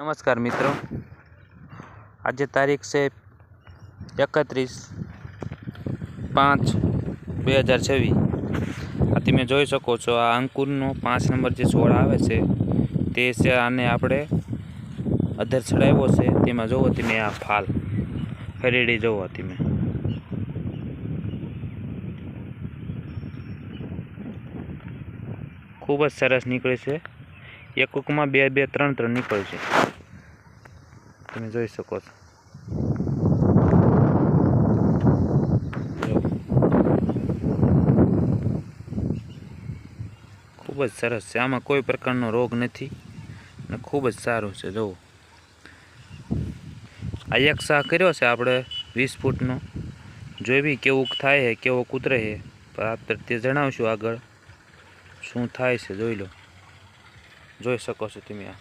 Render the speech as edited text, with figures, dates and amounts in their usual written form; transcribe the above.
નમસ્કાર મિત્રો, આજે તારીખ છે 31/5/2026। આ તમે જોઈ શકો છો, આ અંકુરનો 5 નંબર જે છોડ આવે છે તે છે। આને આપણે અધર ચડાવ્યો છે, તેમાં જોવો તમે આ ફાલ હરેડી જોવો તમે, ખૂબ જ સરસ નીકળે છે। એક કુકમાં 2 2 3 3 નીકળે છે, તમે જોઈ શકો છો। ખૂબ જ સરસ છે, આમાં કોઈ પ્રકારનો રોગ નથી અને ખૂબ જ સારું છે। જુઓ, આ એક શાહ કર્યો છે આપણે 20 ફૂટનો, જોઈ કેવું થાય છે, કેવો કૂતરે છે, પણ તે જણાવશું આગળ શું થાય છે। જોઈ લો, જોઈ શકો છો તમે આ।